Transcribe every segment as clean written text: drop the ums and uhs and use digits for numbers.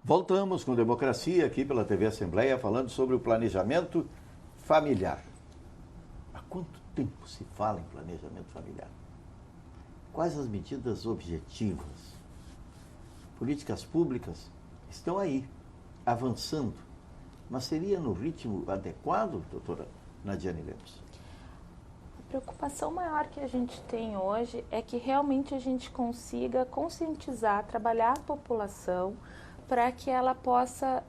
Voltamos com Democracia aqui pela TV Assembleia, falando sobre o planejamento familiar. Há quanto tempo se fala em planejamento familiar? Quais as medidas objetivas? Políticas públicas estão aí, avançando, mas seria no ritmo adequado, doutora Nadiane Lemos? A preocupação maior que a gente tem hoje é que realmente a gente consiga conscientizar, trabalhar a população para que ela possa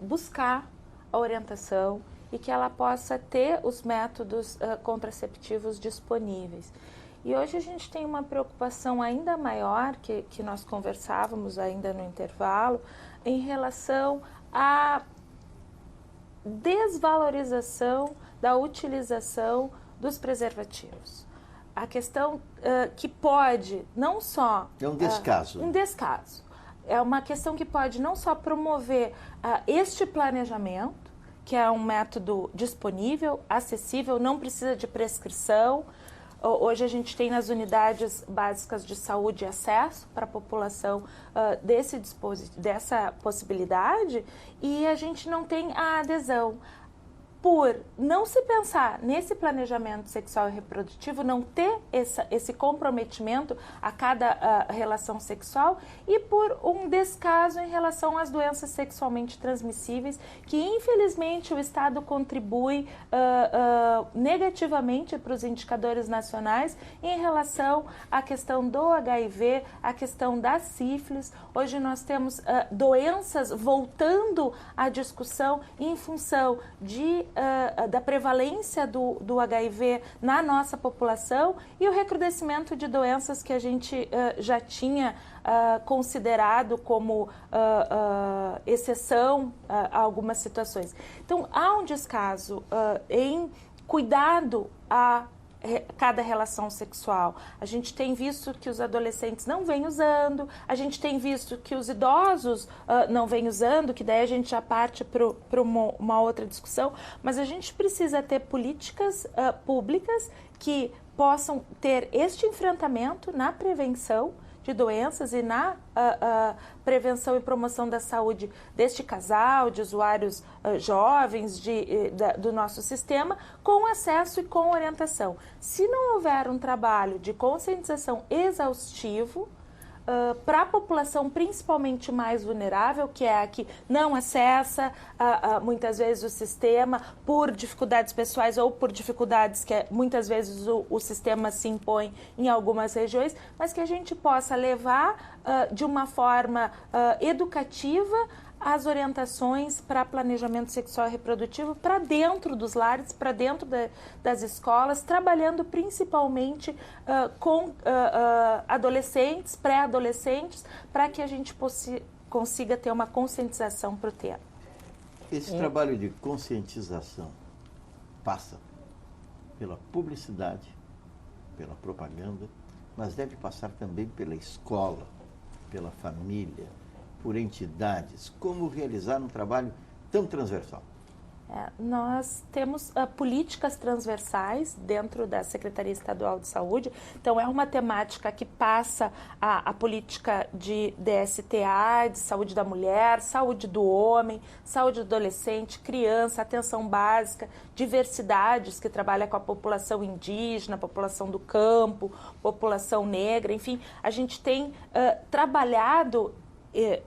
buscar a orientação e que ela possa ter os métodos contraceptivos disponíveis. E hoje a gente tem uma preocupação ainda maior, que nós conversávamos ainda no intervalo, em relação à desvalorização da utilização dos preservativos. A questão que pode não só... É um descaso. Um descaso. É uma questão que pode não só promover este planejamento, que é um método disponível, acessível, não precisa de prescrição. Hoje a gente tem nas unidades básicas de saúde acesso para a população dessa possibilidade, e a gente não tem a adesão. Por não se pensar nesse planejamento sexual e reprodutivo, não ter esse comprometimento a cada relação sexual, e por um descaso em relação às doenças sexualmente transmissíveis, que infelizmente o Estado contribui negativamente para os indicadores nacionais em relação à questão do HIV, à questão da sífilis. Hoje nós temos doenças voltando à discussão em função da prevalência do HIV na nossa população e o recrudescimento de doenças que a gente já tinha considerado como exceção a algumas situações. Então, há um descaso em cuidado a cada relação sexual. A gente tem visto que os adolescentes não vêm usando, a gente tem visto que os idosos não vêm usando, que daí a gente já parte para uma outra discussão, mas a gente precisa ter políticas públicas que possam ter este enfrentamento na prevenção de doenças e na prevenção e promoção da saúde deste casal, de usuários jovens do nosso sistema, com acesso e com orientação. Se não houver um trabalho de conscientização exaustivo, para a população principalmente mais vulnerável, que é a que não acessa muitas vezes o sistema por dificuldades pessoais ou por dificuldades que muitas vezes o sistema se impõe em algumas regiões, mas que a gente possa levar de uma forma educativa as orientações para planejamento sexual e reprodutivo para dentro dos lares, para dentro das escolas, trabalhando principalmente com adolescentes, pré-adolescentes, para que a gente consiga ter uma conscientização para o tema. Esse trabalho de conscientização passa pela publicidade, pela propaganda, mas deve passar também pela escola, pela família, por entidades. Como realizar um trabalho tão transversal? Nós temos políticas transversais dentro da Secretaria Estadual de Saúde, então é uma temática que passa a política de DSTA, de saúde da mulher, saúde do homem, saúde do adolescente, criança, atenção básica, diversidades, que trabalha com a população indígena, população do campo, população negra, enfim, a gente tem trabalhado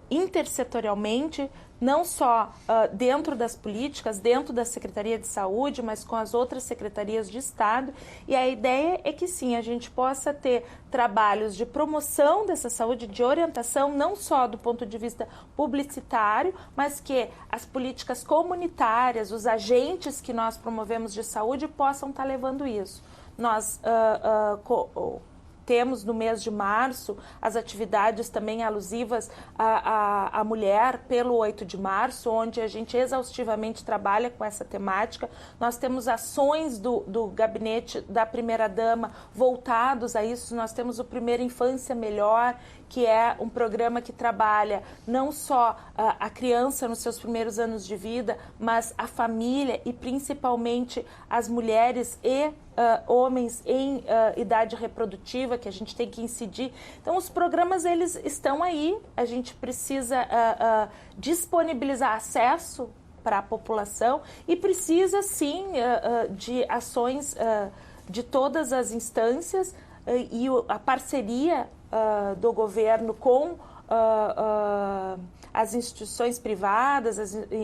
intersetorialmente, não só dentro das políticas, dentro da Secretaria de Saúde, mas com as outras secretarias de Estado, e a ideia é que sim, a gente possa ter trabalhos de promoção dessa saúde, de orientação, não só do ponto de vista publicitário, mas que as políticas comunitárias, os agentes que nós promovemos de saúde possam estar levando isso. Nós temos no mês de março as atividades também alusivas à mulher pelo 8 de março, onde a gente exaustivamente trabalha com essa temática. Nós temos ações do gabinete da primeira-dama voltados a isso. Nós temos o Primeira Infância Melhor, que é um programa que trabalha não só a criança nos seus primeiros anos de vida, mas a família e principalmente as mulheres e homens em idade reprodutiva, que a gente tem que incidir. Então, os programas, eles estão aí, a gente precisa disponibilizar acesso para a população e precisa, sim, de ações de todas as instâncias e a parceria do governo com as instituições privadas,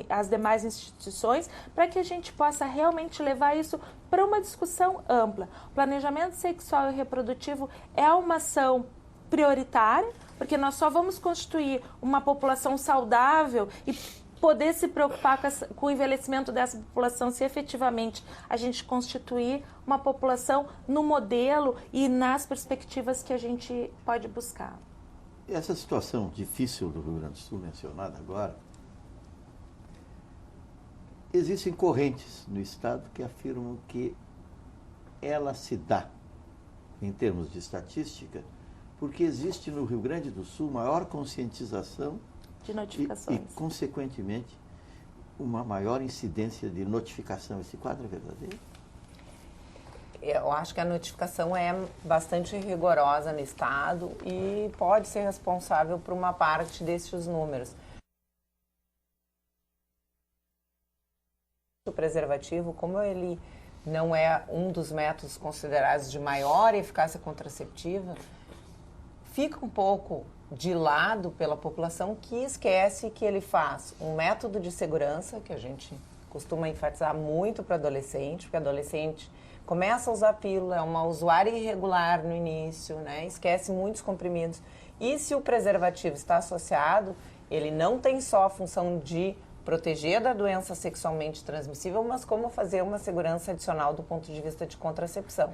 as demais instituições, para que a gente possa realmente levar isso para uma discussão ampla. O planejamento sexual e reprodutivo é uma ação prioritária, porque nós só vamos constituir uma população saudável e poder se preocupar com o envelhecimento dessa população se efetivamente a gente constituir uma população no modelo e nas perspectivas que a gente pode buscar. Essa situação difícil do Rio Grande do Sul, mencionada agora, existem correntes no Estado que afirmam que ela se dá, em termos de estatística, porque existe no Rio Grande do Sul maior conscientização de notificações. E, consequentemente, uma maior incidência de notificação. Esse quadro é verdadeiro? Eu acho que a notificação é bastante rigorosa no Estado e pode ser responsável por uma parte desses números. O preservativo, como ele não é um dos métodos considerados de maior eficácia contraceptiva, fica um pouco de lado pela população que esquece que ele faz um método de segurança, que a gente costuma enfatizar muito para adolescente, porque adolescente começa a usar pílula, é uma usuária irregular no início, né? Esquece muitos comprimidos. E se o preservativo está associado, ele não tem só a função de proteger da doença sexualmente transmissível, mas como fazer uma segurança adicional do ponto de vista de contracepção.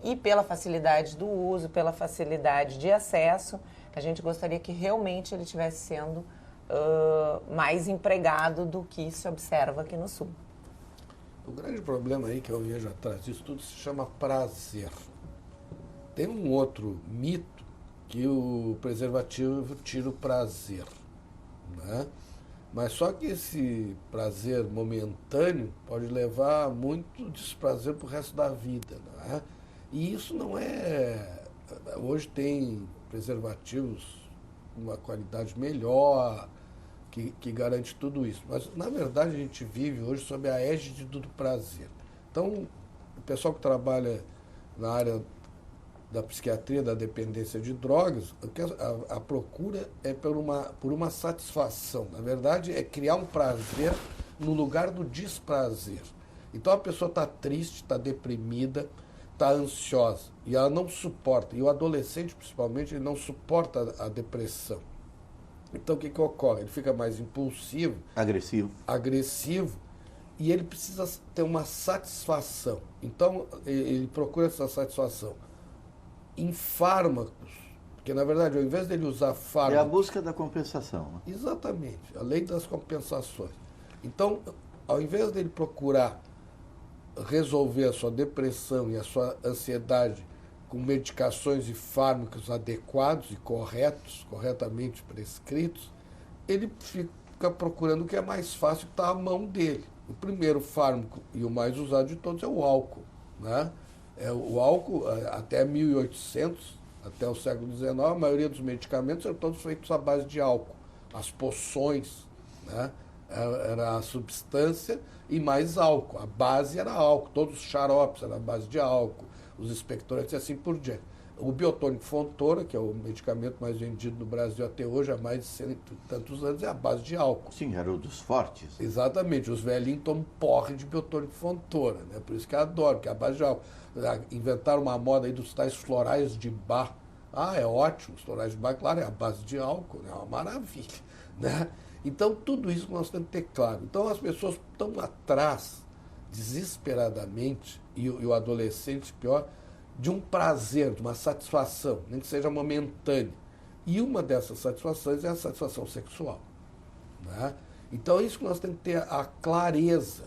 E pela facilidade do uso, pela facilidade de acesso, a gente gostaria que realmente ele estivesse sendo mais empregado do que se observa aqui no Sul. O grande problema aí que eu vejo atrás disso tudo se chama prazer. Tem um outro mito que o preservativo tira o prazer, né? Mas só que esse prazer momentâneo pode levar a muito desprazer para o resto da vida, né? E isso não é... Hoje tem preservativos com uma qualidade melhor, que garante tudo isso. Mas, na verdade, a gente vive hoje sob a égide do prazer. Então, o pessoal que trabalha na área da psiquiatria, da dependência de drogas, a procura é por uma satisfação. Na verdade, é criar um prazer no lugar do desprazer. Então, a pessoa está triste, está deprimida, está ansiosa, e ela não suporta. E o adolescente, principalmente, ele não suporta a depressão. Então, o que ocorre? Ele fica mais impulsivo. Agressivo. E ele precisa ter uma satisfação. Então, ele procura essa satisfação em fármacos. Porque, na verdade, ao invés dele usar fármacos... É a busca da compensação. Né? Exatamente. A lei das compensações. Então, ao invés dele procurar resolver a sua depressão e a sua ansiedade com medicações e fármacos adequados e corretamente prescritos, ele fica procurando o que é mais fácil, que está à mão dele. O primeiro fármaco e o mais usado de todos é o álcool, né? O álcool, até 1800, até o século XIX, a maioria dos medicamentos eram todos feitos à base de álcool. As poções, né? Era a substância e mais álcool. A base era álcool. Todos os xaropes eram à base de álcool. Os expectorantes e assim por diante. O biotônico Fontoura, que é o medicamento mais vendido no Brasil até hoje, há mais de 100 e tantos anos, é a base de álcool. Sim, era um dos fortes. Exatamente. Os velhinhos tomam porre de biotônico Fontoura, né? Por isso que eu adoro, que é a base de álcool. Inventaram uma moda aí dos tais florais de Bach. Ah, é ótimo, os florais de Bach, claro, é a base de álcool, né? É uma maravilha, né? Então, tudo isso nós temos que ter claro. Então, as pessoas estão atrás, desesperadamente, e o adolescente, pior, de um prazer, de uma satisfação, nem que seja momentânea. E uma dessas satisfações é a satisfação sexual, né? Então, é isso que nós temos que ter a clareza,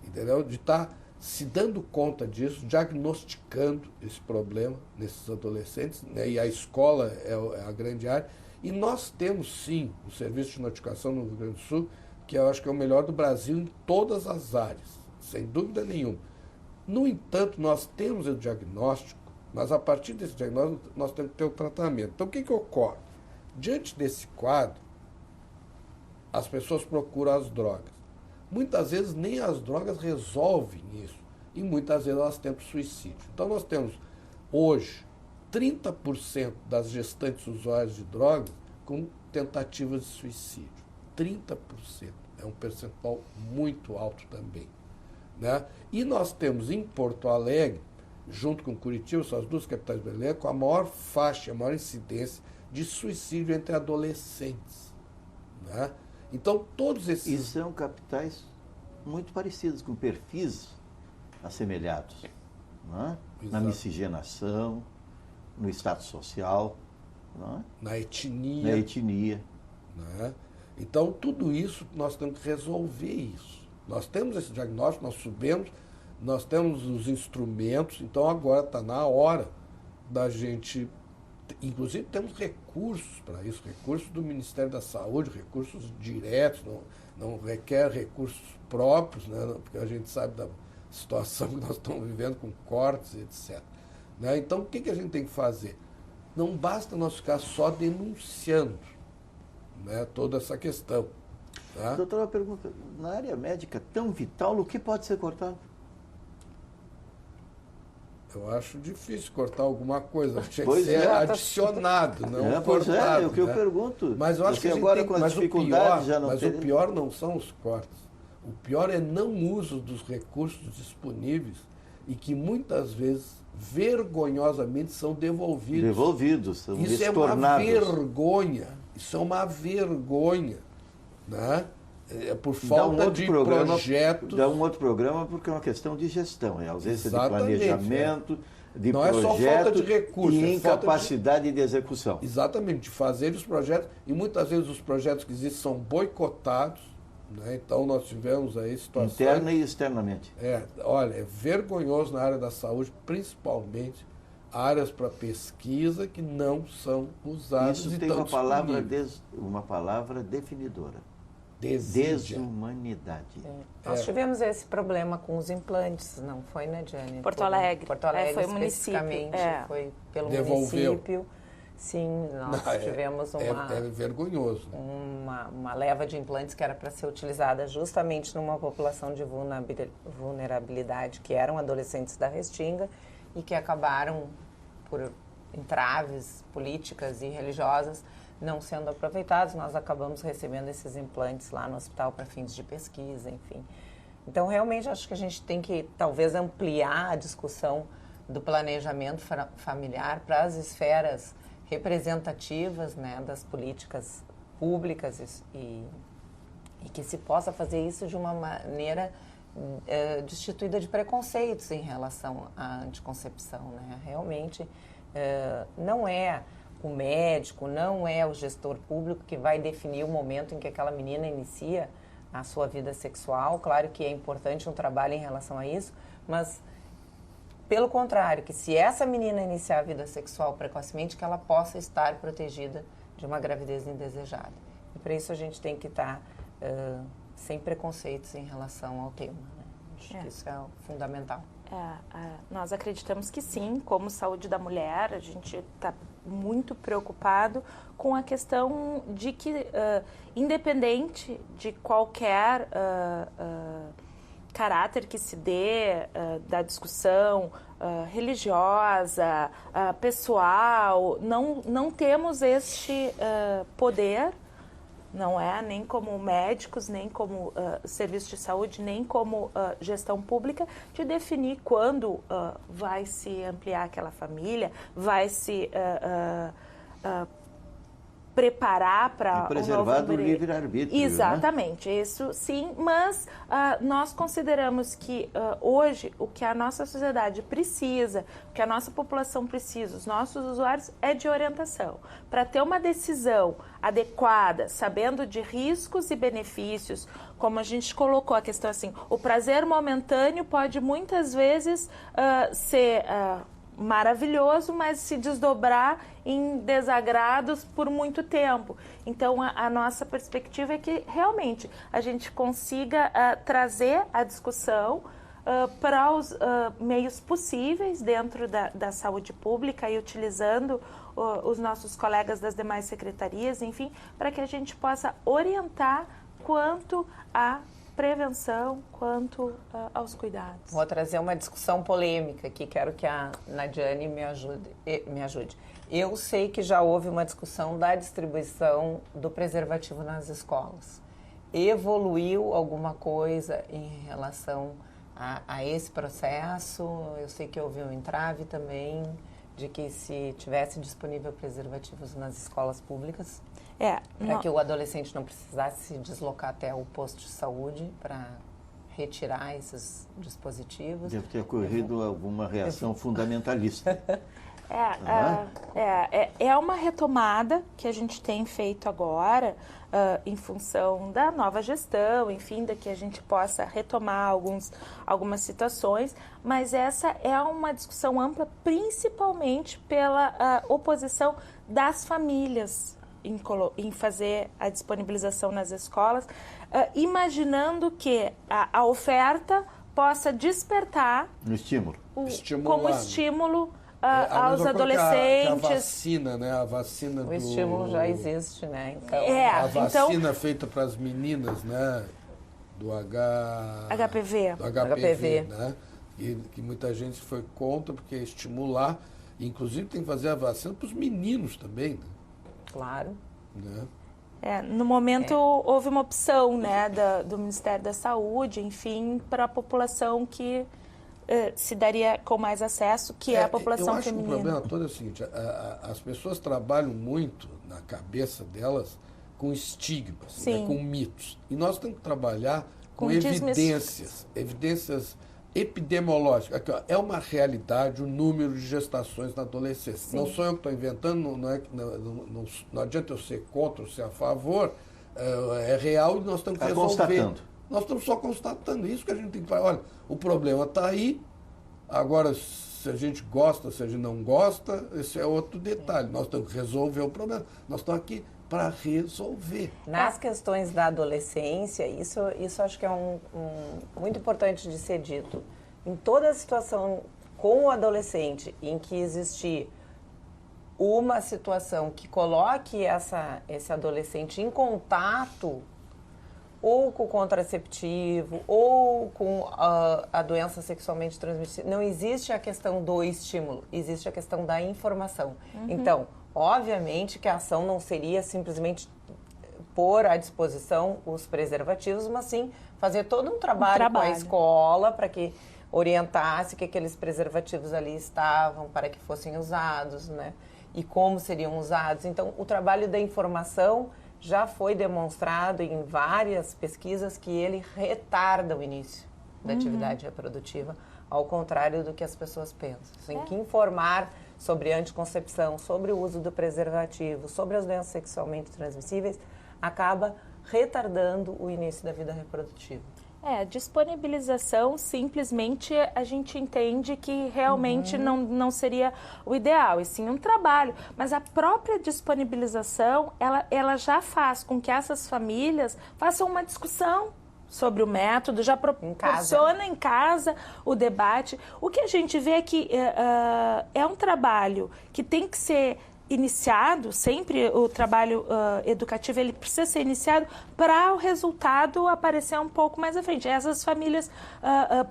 entendeu? De estar se dando conta disso, diagnosticando esse problema nesses adolescentes, né? E a escola é a grande área. E nós temos, sim, o serviço de notificação no Rio Grande do Sul, que eu acho que é o melhor do Brasil em todas as áreas, sem dúvida nenhuma. No entanto, nós temos o diagnóstico, mas a partir desse diagnóstico nós temos que ter o tratamento. Então, o que ocorre? Diante desse quadro, as pessoas procuram as drogas. Muitas vezes nem as drogas resolvem isso. E muitas vezes elas tentam suicídio. Então nós temos hoje 30% das gestantes usuárias de drogas com tentativas de suicídio. 30%. É um percentual muito alto também. Né? E nós temos em Porto Alegre, junto com Curitiba, são as duas capitais brasileiras, com a maior faixa, a maior incidência de suicídio entre adolescentes. Né? Então, todos esses... E são capitais muito parecidas, com perfis assemelhados. Não é? Na miscigenação, no status social, não é? Na etnia. Na etnia. Né? Então, tudo isso, nós temos que resolver isso. Nós temos esse diagnóstico, nós sabemos, nós temos os instrumentos, então agora está na hora da gente... Inclusive, temos recursos para isso, recursos do Ministério da Saúde, recursos diretos, não requer recursos próprios, né, porque a gente sabe da situação que nós estamos vivendo com cortes, etc. Né? Então, o que a gente tem que fazer? Não basta nós ficar só denunciando, né, toda essa questão. Tá? Doutora, uma pergunta. Na área médica tão vital, o que pode ser cortado? Eu acho difícil cortar alguma coisa. Tinha que Pois ser é. adicionado, não Pois cortado. é o que eu né? pergunto. Mas eu acho Porque que a gente agora tem, com as mas dificuldades já não mas tem... o pior não são os cortes. O pior é não uso dos recursos disponíveis e que muitas vezes, vergonhosamente, são devolvidos. Devolvidos, são Isso é uma vergonha. Isso é uma vergonha. Né? É por falta de projetos. Dá um outro programa porque é uma questão de gestão, é ausência Exatamente, de planejamento, de não projeto é só falta de recursos, e é falta incapacidade de execução. Exatamente, de fazer os projetos, e muitas vezes os projetos que existem são boicotados, né? Então nós tivemos aí situações... Interna e externamente. Olha, é vergonhoso na área da saúde, principalmente áreas para pesquisa que não são usadas. Isso e tem tão uma palavra definidora. Desídia. Desumanidade. Nós tivemos esse problema com os implantes, não foi, né, Jane? Porto Alegre. Porto Alegre, foi o município. especificamente, foi pelo Devolveu. município. Sim, nós tivemos É vergonhoso. uma leva de implantes que era para ser utilizada justamente numa população de vulnerabilidade, que eram adolescentes da Restinga e que acabaram, por entraves políticas e religiosas, não sendo aproveitados. Nós acabamos recebendo esses implantes lá no hospital para fins de pesquisa, enfim. Então, realmente, acho que a gente tem que, talvez, ampliar a discussão do planejamento familiar para as esferas representativas, né, das políticas públicas e que se possa fazer isso de uma maneira destituída de preconceitos em relação à anticoncepção. Né? Realmente, não é o médico, não é o gestor público que vai definir o momento em que aquela menina inicia a sua vida sexual. Claro que é importante um trabalho em relação a isso, mas, pelo contrário, que se essa menina iniciar a vida sexual precocemente, que ela possa estar protegida de uma gravidez indesejada. E para isso a gente tem que estar sem preconceitos em relação ao tema. Né? Acho que isso é fundamental. Nós acreditamos que sim, como saúde da mulher, a gente está muito preocupado com a questão de que, independente de qualquer caráter que se dê da discussão religiosa, pessoal, não temos este poder, não é? Nem como médicos, nem como serviço de saúde, nem como gestão pública, de definir quando vai se ampliar aquela família, vai se preparar para e preservar do livre-arbítrio. Exatamente, né? Isso sim, mas nós consideramos que hoje o que a nossa sociedade precisa, o que a nossa população precisa, os nossos usuários, é de orientação. Para ter uma decisão adequada, sabendo de riscos e benefícios, como a gente colocou a questão assim, o prazer momentâneo pode muitas vezes ser maravilhoso, mas se desdobrar em desagrados por muito tempo. Então, a nossa perspectiva é que realmente a gente consiga trazer a discussão para os meios possíveis dentro da saúde pública e utilizando os nossos colegas das demais secretarias, enfim, para que a gente possa orientar quanto à prevenção, quanto aos cuidados. Vou trazer uma discussão polêmica aqui, quero que a Nadiane me ajude. Eu sei que já houve uma discussão da distribuição do preservativo nas escolas. Evoluiu alguma coisa em relação a esse processo? Eu sei que houve um entrave também de que se tivesse disponível preservativos nas escolas públicas, para que o adolescente não precisasse se deslocar até o posto de saúde para retirar esses dispositivos. Deve ter ocorrido alguma reação fundamentalista. É uma retomada que a gente tem feito agora, em função da nova gestão, enfim, da que a gente possa retomar algumas situações, mas essa é uma discussão ampla, principalmente pela oposição das famílias em fazer a disponibilização nas escolas, imaginando que a oferta possa despertar No estímulo. como estímulo aos mesma coisa adolescentes. que a vacina, né? A vacina O estímulo já existe, né? Então, a vacina feita para as meninas, né? Do HPV. Do HPV, né? Que muita gente foi contra porque é estimular. Inclusive tem que fazer a vacina para os meninos também, né? Claro. Né? No momento houve uma opção, né, do Ministério da Saúde, enfim, para a população que se daria com mais acesso, que é a população feminina. Eu acho que o problema todo é o seguinte, as pessoas trabalham muito na cabeça delas com estigmas, né, com mitos. E nós temos que trabalhar com evidências epidemiológicas. Aqui, ó, é uma realidade o número de gestações na adolescência. Sim. Não sou eu que estou inventando, não adianta eu ser contra ou ser a favor, é real e nós temos que resolver. Constatando. Nós estamos só constatando isso que a gente tem que falar. Olha, o problema está aí, agora se a gente gosta, se a gente não gosta, esse é outro detalhe. Nós temos que resolver o problema. Nós estamos aqui para resolver. Nas questões da adolescência, isso acho que é muito importante de ser dito. Em toda a situação com o adolescente em que existir uma situação que coloque esse adolescente em contato ou com o contraceptivo, ou com a doença sexualmente transmissível, não existe a questão do estímulo, existe a questão da informação. Então, obviamente que a ação não seria simplesmente pôr à disposição os preservativos, mas sim fazer todo um trabalho com a escola para que orientasse que aqueles preservativos ali estavam, para que fossem usados, né? E como seriam usados. Então, o trabalho da informação já foi demonstrado em várias pesquisas que ele retarda o início da atividade reprodutiva, ao contrário do que as pessoas pensam. Tem que informar sobre anticoncepção, sobre o uso do preservativo, sobre as doenças sexualmente transmissíveis, acaba retardando o início da vida reprodutiva. Disponibilização, simplesmente a gente entende que realmente não seria o ideal, e sim um trabalho. Mas a própria disponibilização, ela já faz com que essas famílias façam uma discussão sobre o método, já proporciona em casa o debate. O que a gente vê é que é um trabalho que tem que ser iniciado, sempre o trabalho educativo ele precisa ser iniciado para o resultado aparecer um pouco mais à frente. Essas famílias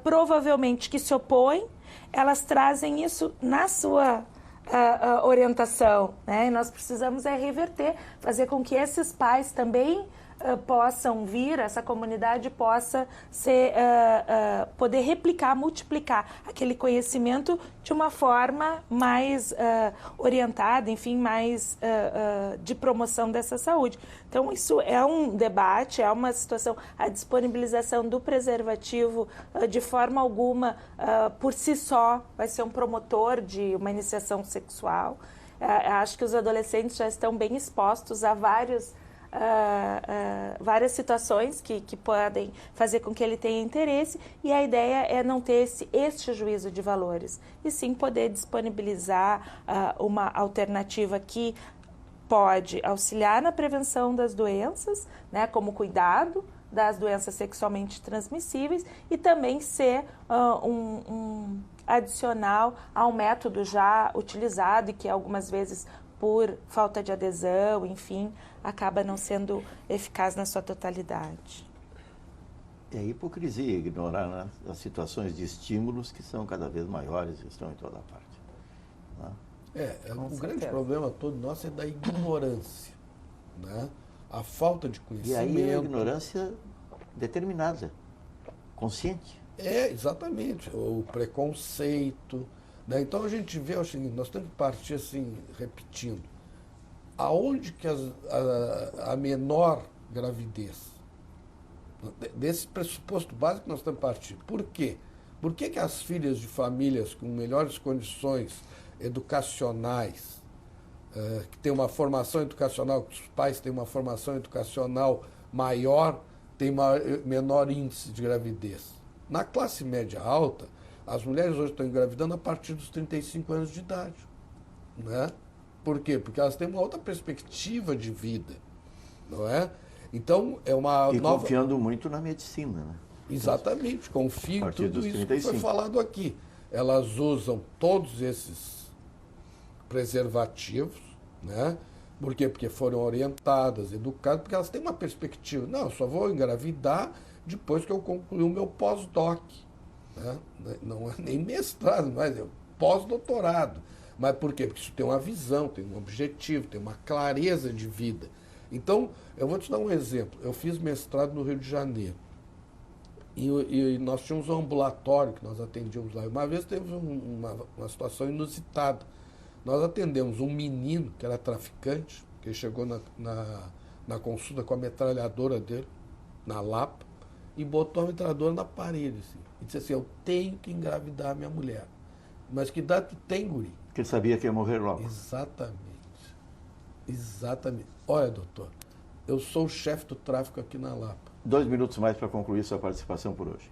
provavelmente que se opõem, elas trazem isso na sua orientação, né? E nós precisamos reverter, fazer com que esses pais também possam vir, essa comunidade possa poder replicar, multiplicar aquele conhecimento de uma forma mais orientada, enfim, mais de promoção dessa saúde. Então, isso é um debate, é uma situação, a disponibilização do preservativo de forma alguma, por si só, vai ser um promotor de uma iniciação sexual. Acho que os adolescentes já estão bem expostos a várias situações que podem fazer com que ele tenha interesse, e a ideia é não ter este juízo de valores, e sim poder disponibilizar uma alternativa que pode auxiliar na prevenção das doenças, né, como cuidado das doenças sexualmente transmissíveis e também ser um adicional ao método já utilizado e que algumas vezes por falta de adesão, enfim, acaba não sendo eficaz na sua totalidade. É hipocrisia ignorar, né, as situações de estímulos que são cada vez maiores e estão em toda parte. Né? O grande problema todo nosso é da ignorância, né? A falta de conhecimento. E aí a ignorância determinada, consciente. Exatamente, o preconceito, né? Então a gente vê o seguinte, nós temos que partir assim, repetindo, aonde que a menor gravidez, desse pressuposto básico que nós temos que partir. Por quê? Por que as filhas de famílias com melhores condições educacionais, que têm uma formação educacional, que os pais têm uma formação educacional maior, têm menor índice de gravidez? Na classe média alta, as mulheres hoje estão engravidando a partir dos 35 anos de idade. Né? Por quê? Porque elas têm uma outra perspectiva de vida. Não é? Então, é uma nova... confiando muito na medicina, né? Exatamente, confio em tudo isso que foi falado aqui. Elas usam todos esses preservativos, né? Por quê? Porque foram orientadas, educadas, porque elas têm uma perspectiva. Não, eu só vou engravidar depois que eu concluir o meu pós-doc. Né? Não é nem mestrado, mas é pós-doutorado. Mas por quê? Porque isso tem uma visão, tem um objetivo, tem uma clareza de vida. Então, eu vou te dar um exemplo. Eu fiz mestrado no Rio de Janeiro. E nós tínhamos um ambulatório que nós atendíamos lá. Uma vez teve uma situação inusitada. Nós atendemos um menino que era traficante, que ele chegou na consulta com a metralhadora dele, na Lapa, e botou a metralhadora na parede. Assim, e disse assim, eu tenho que engravidar minha mulher. Mas que idade tu tem, guri? Porque ele sabia que ia morrer logo. Exatamente. Exatamente. Olha, doutor, eu sou o chefe do tráfico aqui na Lapa. 2 minutos mais para concluir sua participação por hoje.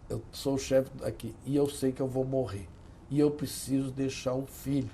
Eu sou o chefe aqui e eu sei que eu vou morrer. E eu preciso deixar um filho.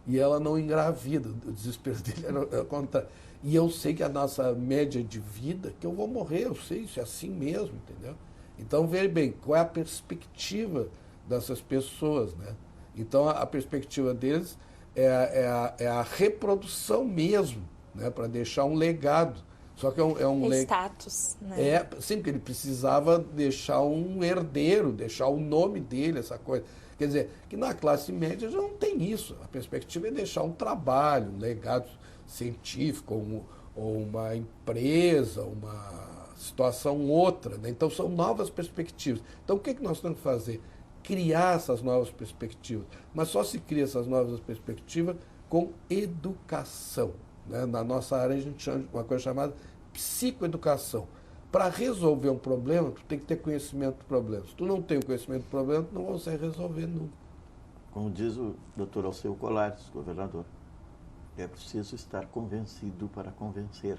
E ela não engravida. O desespero dele era o contrário. E eu sei que a nossa média de vida, que eu vou morrer, eu sei, isso é assim mesmo, entendeu? Então, veja bem, qual é a perspectiva dessas pessoas, né? Então, a perspectiva deles é a reprodução mesmo, né? Para deixar um legado. Só que é um status, né? Sim, porque ele precisava deixar um herdeiro, deixar o nome dele, essa coisa. Quer dizer, que na classe média já não tem isso. A perspectiva é deixar um trabalho, um legado científico, ou uma empresa, uma situação outra. Né? Então, são novas perspectivas. Então, o que nós temos que fazer? Criar essas novas perspectivas. Mas só se cria essas novas perspectivas com educação. Né? Na nossa área, a gente chama de uma coisa chamada psicoeducação. Para resolver um problema, tu tem que ter conhecimento do problema. Se tu não tem o conhecimento do problema, tu não consegue resolver nunca. Como diz o doutor Alceu Colares, governador, é preciso estar convencido para convencer.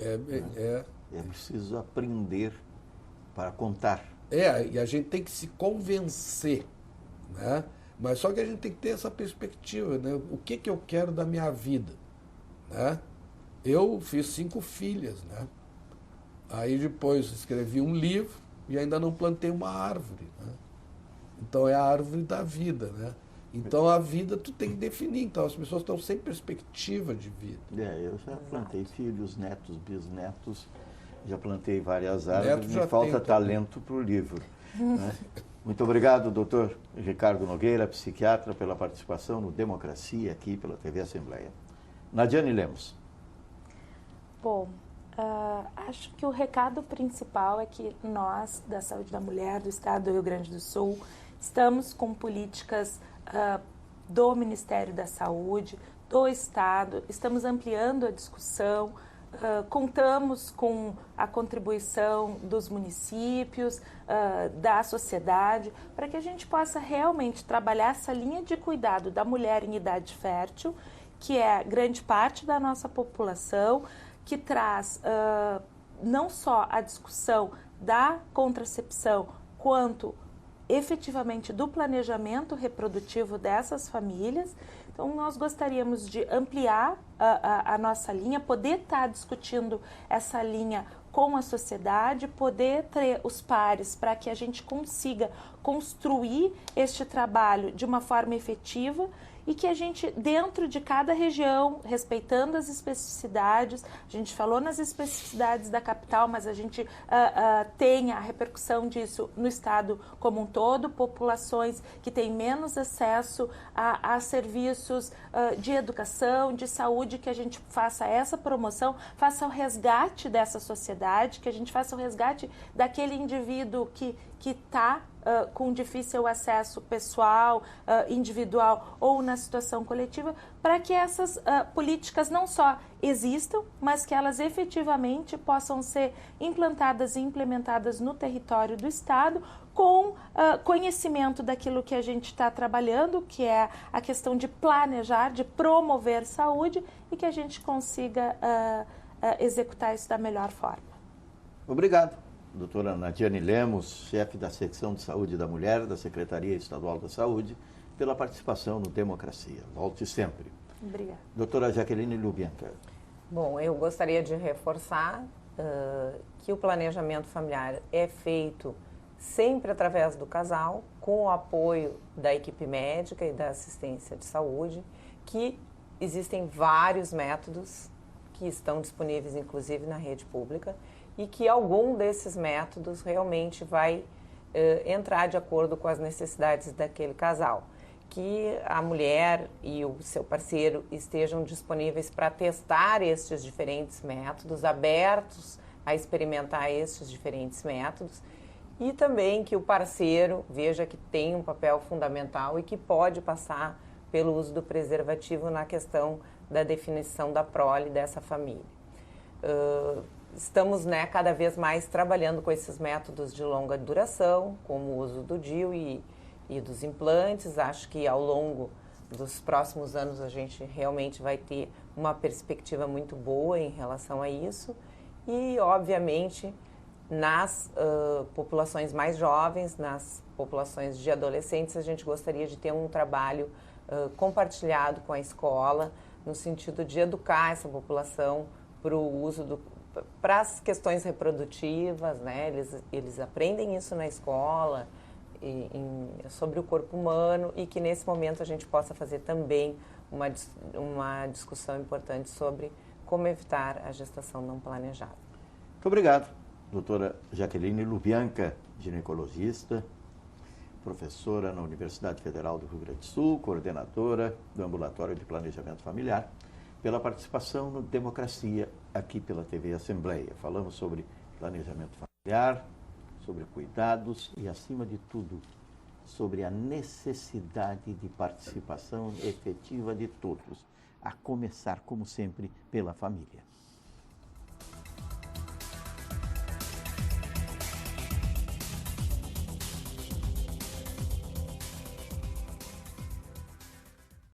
É preciso aprender para contar. E a gente tem que se convencer, né? Mas só que a gente tem que ter essa perspectiva, né? O que eu quero da minha vida, né? Eu fiz 5 filhas, né? Aí depois escrevi um livro e ainda não plantei uma árvore, né? Então é a árvore da vida, né? Então a vida tu tem que definir. Então as pessoas estão sem perspectiva de vida. Eu já plantei filhos, netos, bisnetos, já plantei várias árvores, me falta talento para o livro. Né? Muito obrigado, doutor Ricardo Nogueira, psiquiatra, pela participação no Democracia aqui pela TV Assembleia. Nadiane Lemos. Bom, acho que o recado principal é que nós, da Saúde da Mulher do Estado do Rio Grande do Sul, estamos com políticas do Ministério da Saúde, do Estado, estamos ampliando a discussão, contamos com a contribuição dos municípios, da sociedade, para que a gente possa realmente trabalhar essa linha de cuidado da mulher em idade fértil, que é grande parte da nossa população, que traz não só a discussão da contracepção, quanto efetivamente do planejamento reprodutivo dessas famílias. Então, nós gostaríamos de ampliar a nossa linha, poder estar discutindo essa linha com a sociedade, poder ter os pares para que a gente consiga construir este trabalho de uma forma efetiva e que a gente, dentro de cada região, respeitando as especificidades, a gente falou nas especificidades da capital, mas a gente tenha a repercussão disso no estado como um todo, populações que têm menos acesso a serviços de educação, de saúde, que a gente faça essa promoção, faça o resgate dessa sociedade, que a gente faça o resgate daquele indivíduo que está com difícil acesso pessoal, individual ou na situação coletiva, para que essas políticas não só existam, mas que elas efetivamente possam ser implantadas e implementadas no território do Estado com conhecimento daquilo que a gente está trabalhando, que é a questão de planejar, de promover saúde e que a gente consiga executar isso da melhor forma. Obrigado. Doutora Nadiane Lemos, chefe da Secção de Saúde da Mulher da Secretaria Estadual da Saúde, pela participação no Democracia. Volte sempre. Obrigada. Doutora Jaqueline Lubianca. Bom, eu gostaria de reforçar que o planejamento familiar é feito sempre através do casal, com o apoio da equipe médica e da assistência de saúde, que existem vários métodos que estão disponíveis, inclusive, na rede pública, e que algum desses métodos realmente vai entrar de acordo com as necessidades daquele casal. Que a mulher e o seu parceiro estejam disponíveis para testar estes diferentes métodos, abertos a experimentar estes diferentes métodos, e também que o parceiro veja que tem um papel fundamental e que pode passar pelo uso do preservativo na questão da definição da prole dessa família. Estamos cada vez mais trabalhando com esses métodos de longa duração, como o uso do DIU e dos implantes. Acho que ao longo dos próximos anos a gente realmente vai ter uma perspectiva muito boa em relação a isso. E, obviamente, nas populações mais jovens, nas populações de adolescentes, a gente gostaria de ter um trabalho compartilhado com a escola, no sentido de educar essa população para o uso para as questões reprodutivas, né? Eles aprendem isso na escola, sobre o corpo humano, e que nesse momento a gente possa fazer também uma discussão importante sobre como evitar a gestação não planejada. Muito obrigado, doutora Jaqueline Lubianca, ginecologista, professora na Universidade Federal do Rio Grande do Sul, coordenadora do Ambulatório de Planejamento Familiar, pela participação no Democracia, aqui pela TV Assembleia. Falamos sobre planejamento familiar, sobre cuidados e, acima de tudo, sobre a necessidade de participação efetiva de todos, a começar, como sempre, pela família.